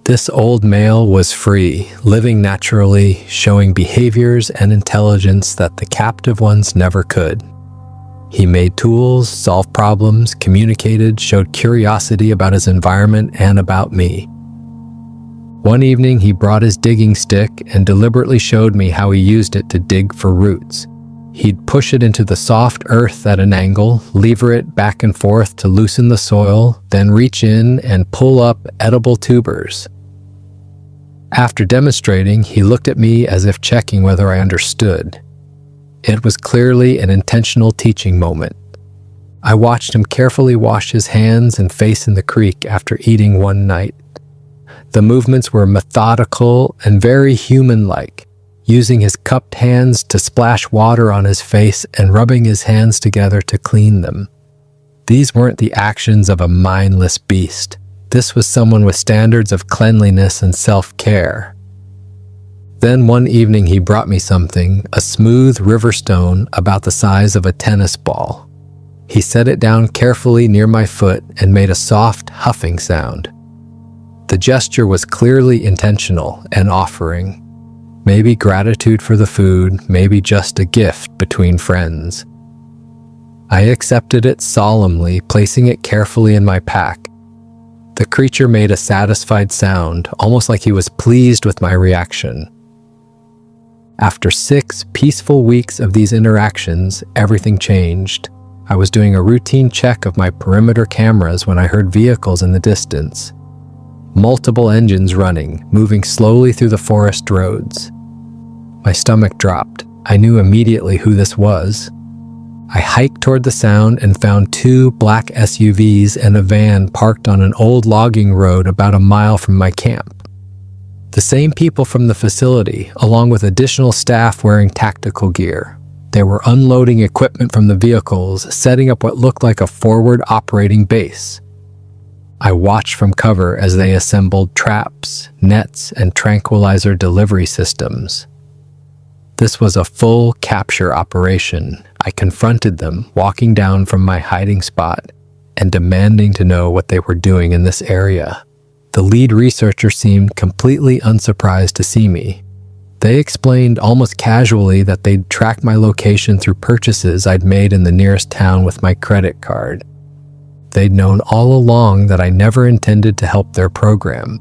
This old male was free, living naturally, showing behaviors and intelligence that the captive ones never could. He made tools, solved problems, communicated, showed curiosity about his environment and about me. One evening, he brought his digging stick and deliberately showed me how he used it to dig for roots. He'd push it into the soft earth at an angle, lever it back and forth to loosen the soil, then reach in and pull up edible tubers. After demonstrating, he looked at me as if checking whether I understood. It was clearly an intentional teaching moment. I watched him carefully wash his hands and face in the creek after eating one night. The movements were methodical and very human-like, using his cupped hands to splash water on his face and rubbing his hands together to clean them. These weren't the actions of a mindless beast. This was someone with standards of cleanliness and self-care. Then one evening he brought me something, a smooth river stone about the size of a tennis ball. He set it down carefully near my foot and made a soft, huffing sound. The gesture was clearly intentional and offering. Maybe gratitude for the food, maybe just a gift between friends. I accepted it solemnly, placing it carefully in my pack. The creature made a satisfied sound, almost like he was pleased with my reaction. After 6 peaceful weeks of these interactions, everything changed. I was doing a routine check of my perimeter cameras when I heard vehicles in the distance. Multiple engines running, moving slowly through the forest roads. My stomach dropped. I knew immediately who this was. I hiked toward the sound and found 2 black SUVs and a van parked on an old logging road about a mile from my camp. The same people from the facility, along with additional staff wearing tactical gear. They were unloading equipment from the vehicles, setting up what looked like a forward operating base. I watched from cover as they assembled traps, nets, and tranquilizer delivery systems. This was a full capture operation. I confronted them, walking down from my hiding spot and demanding to know what they were doing in this area. The lead researcher seemed completely unsurprised to see me. They explained almost casually that they'd tracked my location through purchases I'd made in the nearest town with my credit card. They'd known all along that I never intended to help their program.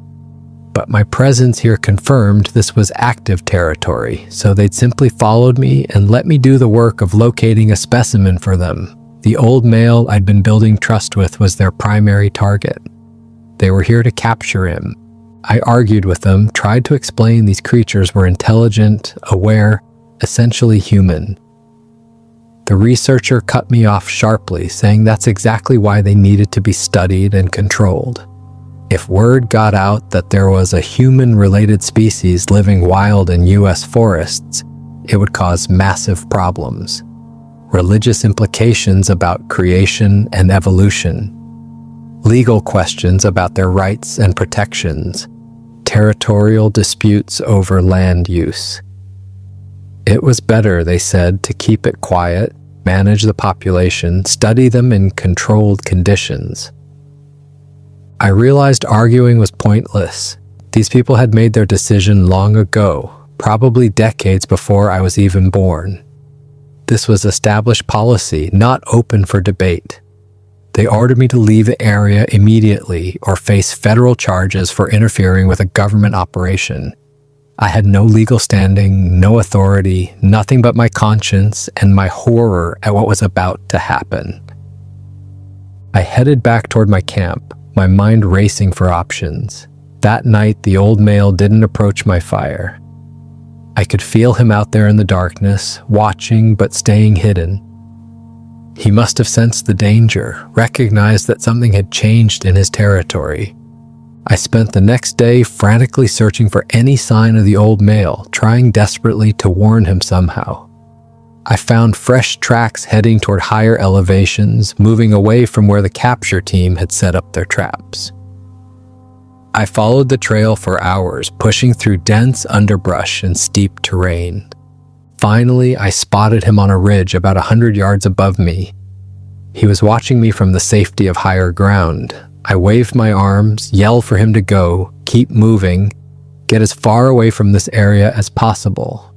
But my presence here confirmed this was active territory, so they'd simply followed me and let me do the work of locating a specimen for them. The old male I'd been building trust with was their primary target. They were here to capture him. I argued with them, tried to explain these creatures were intelligent, aware, essentially human. The researcher cut me off sharply, saying that's exactly why they needed to be studied and controlled. If word got out that there was a human-related species living wild in U.S. forests, it would cause massive problems. Religious implications about creation and evolution. Legal questions about their rights and protections. Territorial disputes over land use. It was better, they said, to keep it quiet, manage the population, study them in controlled conditions. I realized arguing was pointless. These people had made their decision long ago, probably decades before I was even born. This was established policy, not open for debate. They ordered me to leave the area immediately or face federal charges for interfering with a government operation. I had no legal standing, no authority, nothing but my conscience and my horror at what was about to happen. I headed back toward my camp, my mind racing for options. That night, the old male didn't approach my fire. I could feel him out there in the darkness, watching but staying hidden. He must have sensed the danger, recognized that something had changed in his territory. I spent the next day frantically searching for any sign of the old male, trying desperately to warn him somehow. I found fresh tracks heading toward higher elevations, moving away from where the capture team had set up their traps. I followed the trail for hours, pushing through dense underbrush and steep terrain. Finally, I spotted him on a ridge about 100 yards above me. He was watching me from the safety of higher ground. I waved my arms, yelled for him to go, keep moving, get as far away from this area as possible.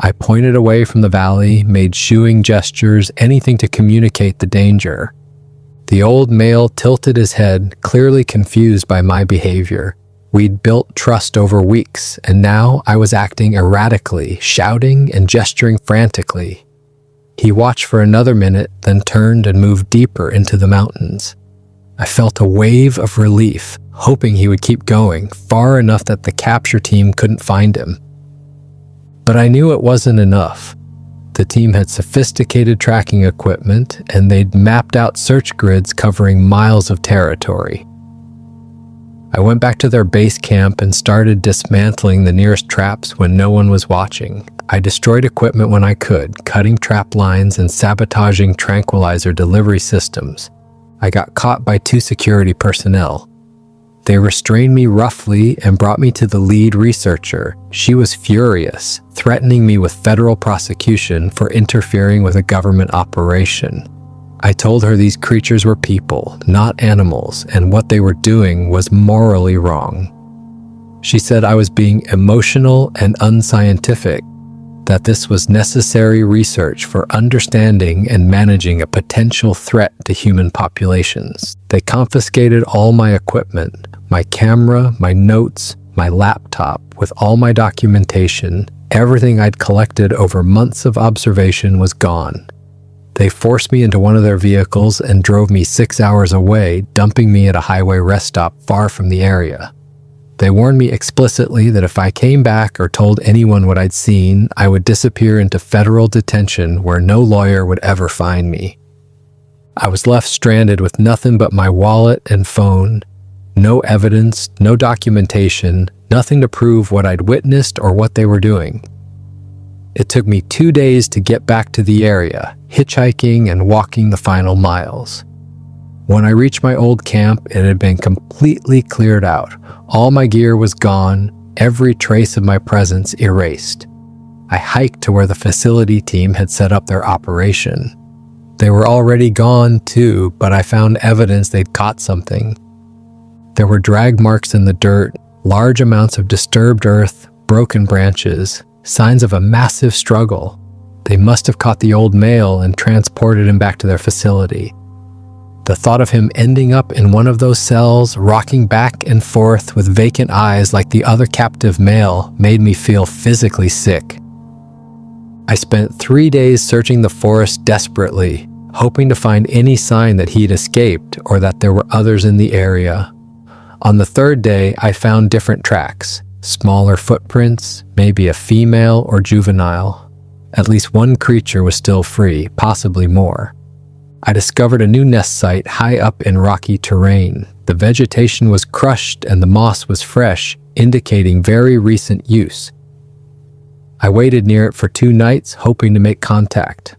I pointed away from the valley, made shooing gestures, anything to communicate the danger. The old male tilted his head, clearly confused by my behavior. We'd built trust over weeks, and now I was acting erratically, shouting and gesturing frantically. He watched for another minute, then turned and moved deeper into the mountains. I felt a wave of relief, hoping he would keep going, far enough that the capture team couldn't find him. But I knew it wasn't enough. The team had sophisticated tracking equipment, and they'd mapped out search grids covering miles of territory. I went back to their base camp and started dismantling the nearest traps when no one was watching. I destroyed equipment when I could, cutting trap lines and sabotaging tranquilizer delivery systems. I got caught by 2 security personnel. They restrained me roughly and brought me to the lead researcher. She was furious, threatening me with federal prosecution for interfering with a government operation. I told her these creatures were people, not animals, and what they were doing was morally wrong. She said I was being emotional and unscientific, that this was necessary research for understanding and managing a potential threat to human populations. They confiscated all my equipment, my camera, my notes, my laptop, with all my documentation. Everything I'd collected over months of observation was gone. They forced me into one of their vehicles and drove me 6 hours away, dumping me at a highway rest stop far from the area. They warned me explicitly that if I came back or told anyone what I'd seen, I would disappear into federal detention where no lawyer would ever find me. I was left stranded with nothing but my wallet and phone. No evidence, no documentation, nothing to prove what I'd witnessed or what they were doing. It took me 2 days to get back to the area, hitchhiking and walking the final miles. When I reached my old camp, it had been completely cleared out. All my gear was gone, every trace of my presence erased. I hiked to where the facility team had set up their operation. They were already gone too, but I found evidence they'd caught something. There were drag marks in the dirt, large amounts of disturbed earth, broken branches, signs of a massive struggle. They must have caught the old male and transported him back to their facility. The thought of him ending up in one of those cells, rocking back and forth with vacant eyes like the other captive male, made me feel physically sick. I spent 3 days searching the forest desperately, hoping to find any sign that he'd escaped or that there were others in the area. On the third day, I found different tracks, smaller footprints, maybe a female or juvenile. At least one creature was still free, possibly more. I discovered a new nest site high up in rocky terrain. The vegetation was crushed and the moss was fresh, indicating very recent use. I waited near it for 2 nights, hoping to make contact.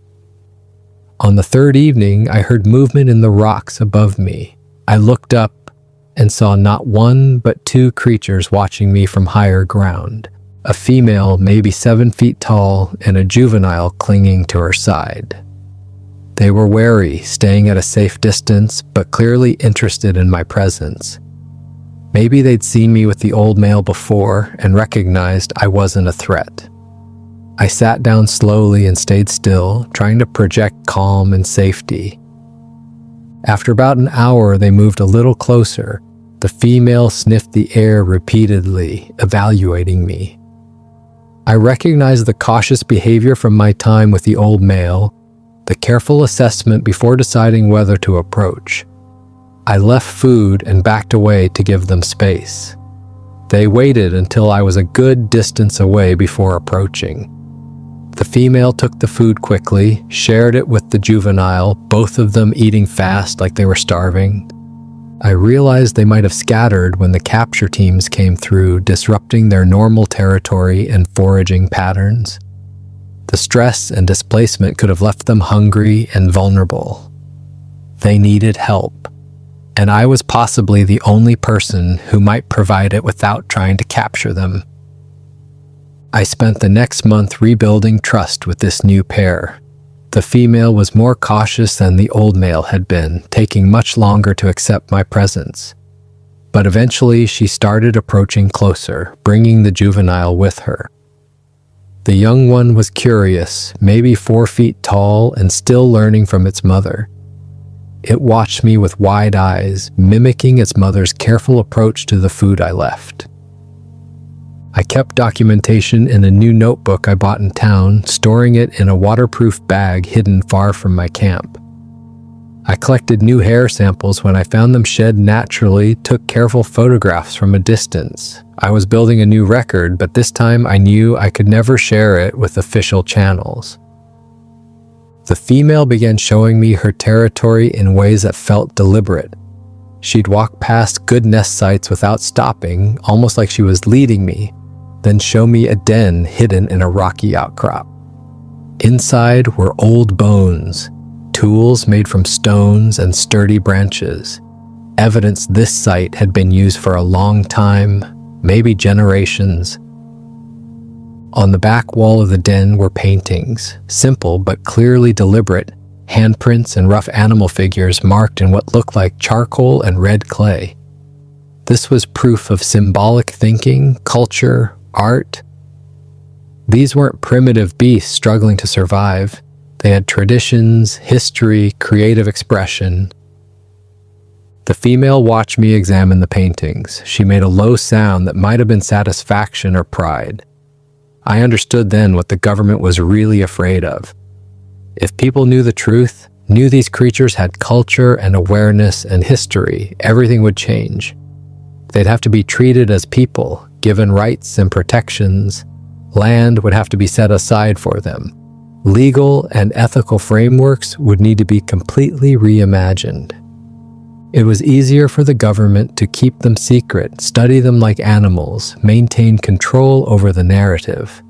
On the third evening, I heard movement in the rocks above me. I looked up and saw not one but 2 creatures watching me from higher ground. A female, maybe 7 feet tall, and a juvenile clinging to her side. They were wary, staying at a safe distance, but clearly interested in my presence. Maybe they'd seen me with the old male before and recognized I wasn't a threat. I sat down slowly and stayed still, trying to project calm and safety. After about an hour, they moved a little closer. The female sniffed the air repeatedly, evaluating me. I recognized the cautious behavior from my time with the old male, the careful assessment before deciding whether to approach. I left food and backed away to give them space. They waited until I was a good distance away before approaching. The female took the food quickly, shared it with the juvenile, both of them eating fast like they were starving. I realized they might have scattered when the capture teams came through, disrupting their normal territory and foraging patterns. The stress and displacement could have left them hungry and vulnerable. They needed help, and I was possibly the only person who might provide it without trying to capture them. I spent the next month rebuilding trust with this new pair. The female was more cautious than the old male had been, taking much longer to accept my presence. But eventually she started approaching closer, bringing the juvenile with her. The young one was curious, maybe 4 feet tall and still learning from its mother. It watched me with wide eyes, mimicking its mother's careful approach to the food I left. I kept documentation in a new notebook I bought in town, storing it in a waterproof bag hidden far from my camp. I collected new hair samples when I found them shed naturally, took careful photographs from a distance. I was building a new record, but this time I knew I could never share it with official channels. The female began showing me her territory in ways that felt deliberate. She'd walk past good nest sites without stopping, almost like she was leading me, then show me a den hidden in a rocky outcrop. Inside were old bones, tools made from stones and sturdy branches, evidence this site had been used for a long time, maybe generations. On the back wall of the den were paintings, simple but clearly deliberate, handprints and rough animal figures marked in what looked like charcoal and red clay. This was proof of symbolic thinking, culture, art. These weren't primitive beasts struggling to survive. They had traditions, history, creative expression. The female watched me examine the paintings. She made a low sound that might have been satisfaction or pride. I understood then what the government was really afraid of. If people knew the truth, knew these creatures had culture and awareness and history, everything would change. They'd have to be treated as people, given rights and protections. Land would have to be set aside for them. Legal and ethical frameworks would need to be completely reimagined. It was easier for the government to keep them secret, study them like animals, maintain control over the narrative.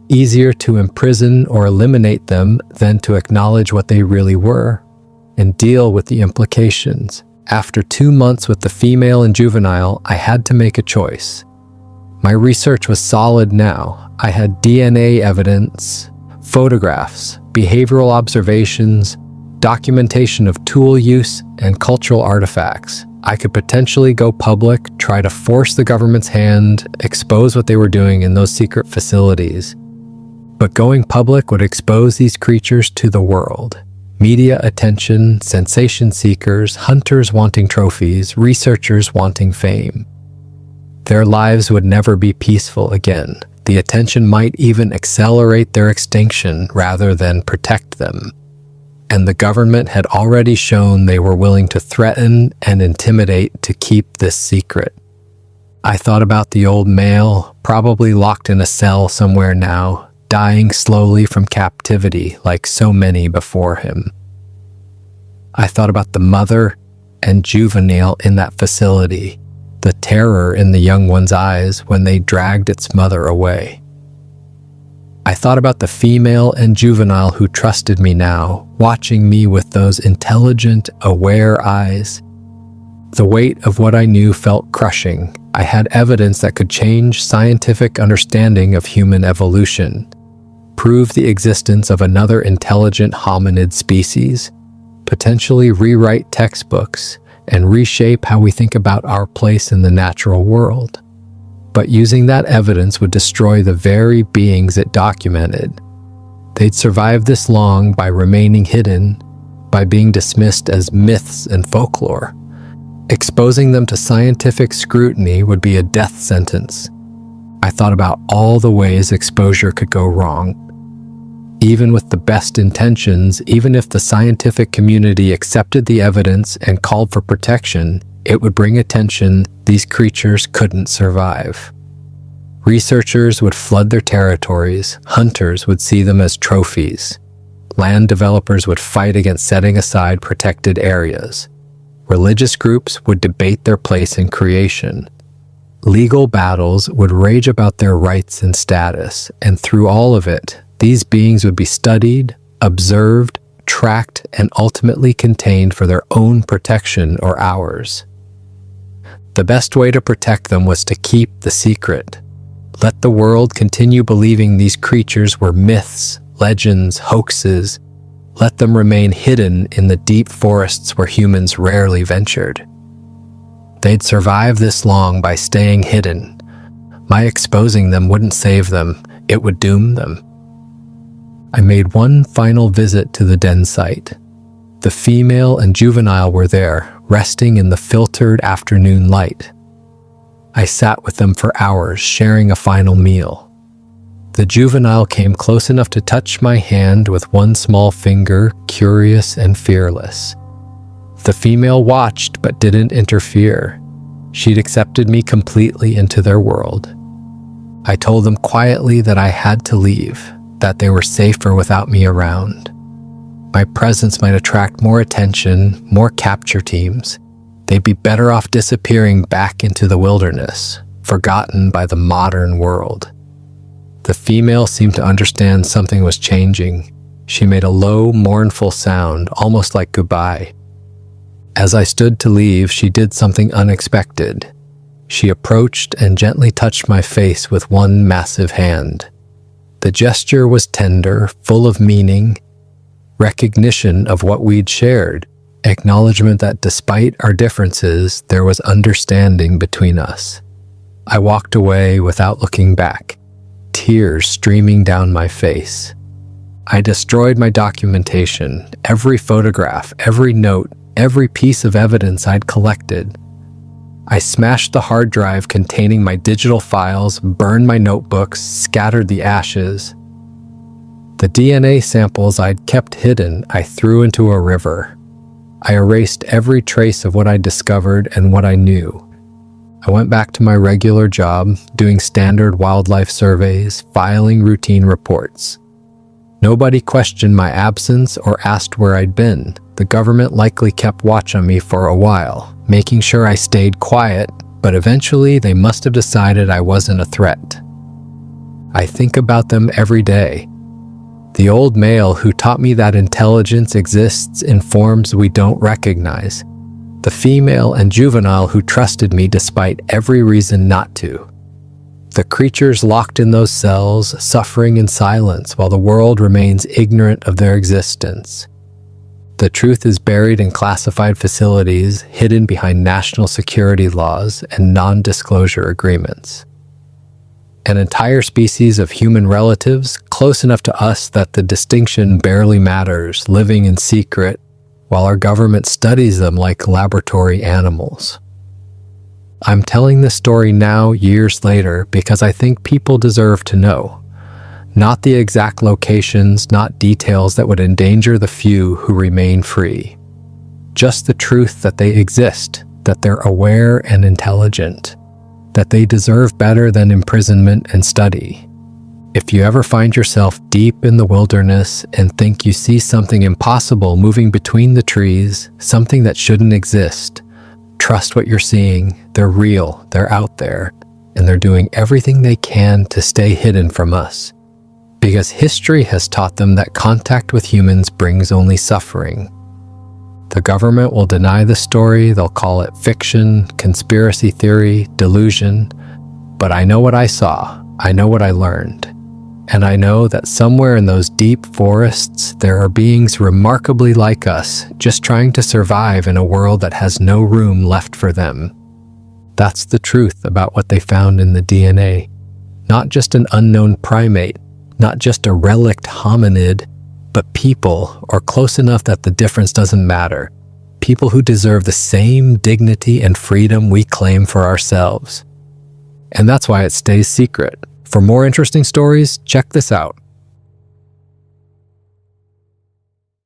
Easier to imprison or eliminate them than to acknowledge what they really were and deal with the implications. After 2 months with the female and juvenile, I had to make a choice. My research was solid now. I had DNA evidence, photographs, behavioral observations, documentation of tool use, and cultural artifacts. I could potentially go public, try to force the government's hand, expose what they were doing in those secret facilities. But going public would expose these creatures to the world. Media attention, sensation seekers, hunters wanting trophies, researchers wanting fame. Their lives would never be peaceful again. The attention might even accelerate their extinction rather than protect them. And the government had already shown they were willing to threaten and intimidate to keep this secret. I thought about the old male, probably locked in a cell somewhere now, dying slowly from captivity like so many before him. I thought about the mother and juvenile in that facility, the terror in the young one's eyes when they dragged its mother away. I thought about the female and juvenile who trusted me now, watching me with those intelligent, aware eyes. The weight of what I knew felt crushing. I had evidence that could change scientific understanding of human evolution, prove the existence of another intelligent hominid species, potentially rewrite textbooks, and reshape how we think about our place in the natural world. But using that evidence would destroy the very beings it documented. They'd survived this long by remaining hidden, by being dismissed as myths and folklore. Exposing them to scientific scrutiny would be a death sentence. I thought about all the ways exposure could go wrong. Even with the best intentions, even if the scientific community accepted the evidence and called for protection, it would bring attention these creatures couldn't survive. Researchers would flood their territories, hunters would see them as trophies. Land developers would fight against setting aside protected areas. Religious groups would debate their place in creation. Legal battles would rage about their rights and status, and through all of it, these beings would be studied, observed, tracked, and ultimately contained for their own protection or ours. The best way to protect them was to keep the secret. Let the world continue believing these creatures were myths, legends, hoaxes. Let them remain hidden in the deep forests where humans rarely ventured. They'd survive this long by staying hidden. My exposing them wouldn't save them, it would doom them. I made one final visit to the den site. The female and juvenile were there, resting in the filtered afternoon light. I sat with them for hours, sharing a final meal. The juvenile came close enough to touch my hand with one small finger, curious and fearless. The female watched but didn't interfere. She'd accepted me completely into their world. I told them quietly that I had to leave, that they were safer without me around. My presence might attract more attention, more capture teams. They'd be better off disappearing back into the wilderness, forgotten by the modern world. The female seemed to understand something was changing. She made a low, mournful sound, almost like goodbye. As I stood to leave, she did something unexpected. She approached and gently touched my face with one massive hand. The gesture was tender, full of meaning, recognition of what we'd shared, acknowledgement that despite our differences, there was understanding between us. I walked away without looking back, tears streaming down my face. I destroyed my documentation, every photograph, every note, every piece of evidence I'd collected. I smashed the hard drive containing my digital files, burned my notebooks, scattered the ashes. The DNA samples I'd kept hidden, I threw into a river. I erased every trace of what I discovered and what I knew. I went back to my regular job, doing standard wildlife surveys, filing routine reports. Nobody questioned my absence or asked where I'd been. The government likely kept watch on me for a while, making sure I stayed quiet, but eventually they must have decided I wasn't a threat. I think about them every day. The old male who taught me that intelligence exists in forms we don't recognize. The female and juvenile who trusted me despite every reason not to. The creatures locked in those cells, suffering in silence while the world remains ignorant of their existence. The truth is buried in classified facilities, hidden behind national security laws and non-disclosure agreements. An entire species of human relatives, close enough to us that the distinction barely matters, living in secret, while our government studies them like laboratory animals. I'm telling this story now, years later, because I think people deserve to know. Not the exact locations, not details that would endanger the few who remain free. Just the truth that they exist, that they're aware and intelligent, that they deserve better than imprisonment and study. If you ever find yourself deep in the wilderness and think you see something impossible moving between the trees, something that shouldn't exist, trust what you're seeing. They're real, they're out there, and they're doing everything they can to stay hidden from us. Because history has taught them that contact with humans brings only suffering. The government will deny the story, they'll call it fiction, conspiracy theory, delusion, but I know what I saw, I know what I learned. And I know that somewhere in those deep forests, there are beings remarkably like us, just trying to survive in a world that has no room left for them. That's the truth about what they found in the DNA. Not just an unknown primate, not just a relict hominid, but people, or close enough that the difference doesn't matter. People who deserve the same dignity and freedom we claim for ourselves. And that's why it stays secret. For more interesting stories, check this out.